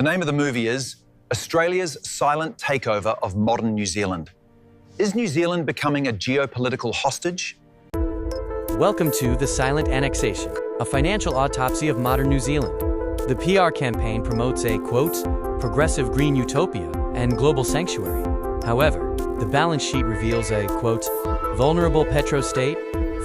The name of the movie is Australia's Silent Takeover of Modern New Zealand. Is New Zealand becoming a geopolitical hostage? Welcome to The Silent Annexation, a financial autopsy of modern New Zealand. The PR campaign promotes a, quote, progressive green utopia and global sanctuary. However, the balance sheet reveals a, quote, vulnerable Petro-State,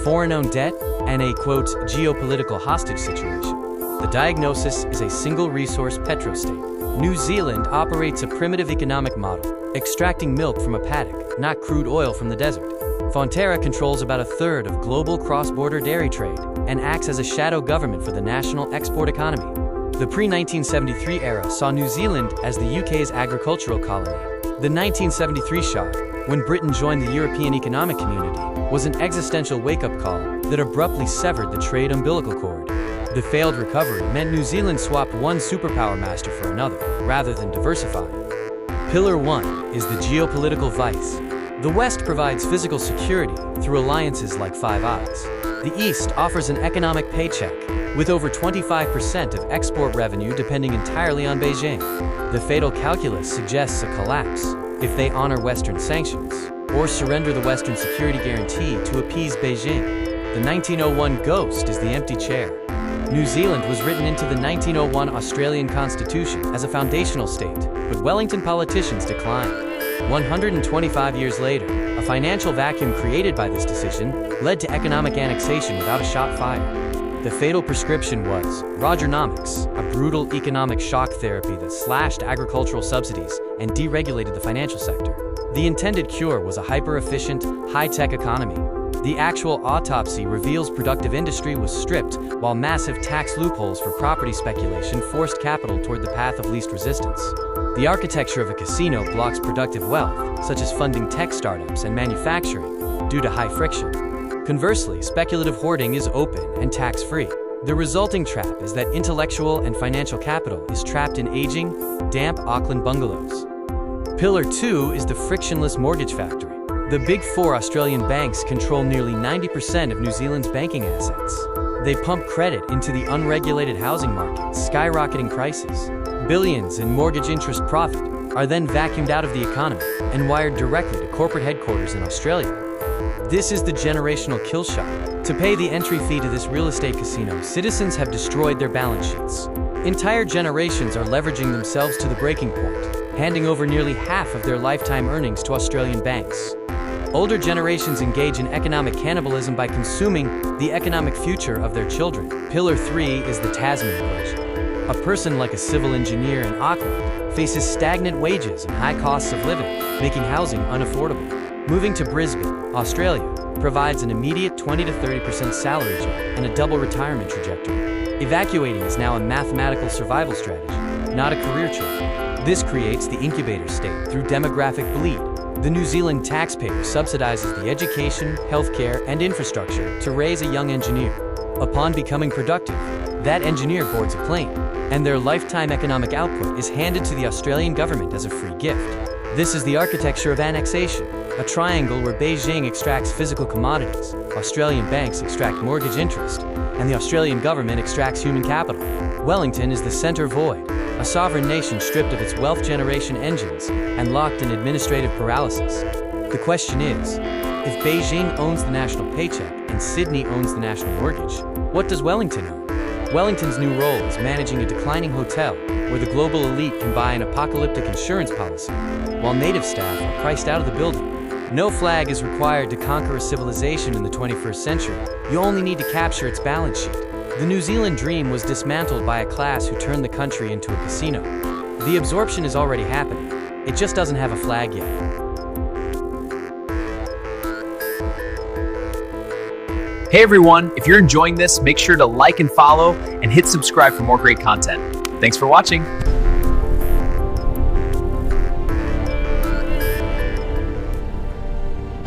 foreign-owned debt, and a, quote, geopolitical hostage situation. The diagnosis is a single-resource Petro-State. New Zealand operates a primitive economic model, extracting milk from a paddock, not crude oil from the desert. Fonterra controls about a third of global cross-border dairy trade and acts as a shadow government for the national export economy. The pre-1973 era saw New Zealand as the UK's agricultural colony. The 1973 shock, when Britain joined the European Economic Community, was an existential wake-up call that abruptly severed the trade umbilical cord. The failed recovery meant New Zealand swapped one superpower master for another, rather than diversifying. Pillar 1 is the geopolitical vice. The West provides physical security through alliances like Five Eyes. The East offers an economic paycheck, with over 25% of export revenue depending entirely on Beijing. The fatal calculus suggests a collapse if they honor Western sanctions, or surrender the Western security guarantee to appease Beijing. The 1901 ghost is the empty chair. New Zealand was written into the 1901 Australian Constitution as a foundational state, but Wellington politicians declined. 125 years later, a financial vacuum created by this decision led to economic annexation without a shot fired. The fatal prescription was Rogernomics, a brutal economic shock therapy that slashed agricultural subsidies and deregulated the financial sector. The intended cure was a hyper-efficient, high-tech economy. The actual autopsy reveals productive industry was stripped, while massive tax loopholes for property speculation forced capital toward the path of least resistance. The architecture of a casino blocks productive wealth, such as funding tech startups and manufacturing, due to high friction. Conversely, speculative hoarding is open and tax-free. The resulting trap is that intellectual and financial capital is trapped in aging, damp Auckland bungalows. Pillar 2 is the Frictionless Mortgage Factory. The Big Four Australian banks control nearly 90% of New Zealand's banking assets. They pump credit into the unregulated housing market, skyrocketing prices. Billions in mortgage interest profit are then vacuumed out of the economy and wired directly to corporate headquarters in Australia. This is the generational kill shot. To pay the entry fee to this real estate casino, citizens have destroyed their balance sheets. Entire generations are leveraging themselves to the breaking point, handing over nearly half of their lifetime earnings to Australian banks. Older generations engage in economic cannibalism by consuming the economic future of their children. Pillar 3 is the Tasman Equation. A person like a civil engineer in Auckland faces stagnant wages and high costs of living, making housing unaffordable. Moving to Brisbane, Australia, provides an immediate 20 to 30% salary jump and a double retirement trajectory. Evacuating is now a mathematical survival strategy, not a career choice. This creates the Incubator state through demographic bleed. The New Zealand taxpayer subsidizes the education, healthcare, and infrastructure to raise a young engineer. Upon becoming productive, that engineer boards a plane, and their lifetime economic output is handed to the Australian government as a free gift. This is the Architecture of Annexation, a triangle where Beijing extracts physical commodities, Australian banks extract mortgage interest, and the Australian government extracts human capital. Wellington is the center void, a sovereign nation stripped of its wealth generation engines and locked in administrative paralysis. The question is, if Beijing owns the national paycheck and Sydney owns the national mortgage, what does Wellington own? Wellington's new role is managing a declining hotel where the global elite can buy an apocalyptic insurance policy, while native staff are priced out of the building. No flag is required to conquer a civilization in the 21st century. You only need to capture its balance sheet. The New Zealand dream was dismantled by a class who turned the country into a casino. The absorption is already happening. It just doesn't have a flag yet. Hey everyone, if you're enjoying this, make sure to like and follow and hit subscribe for more great content. Thanks for watching.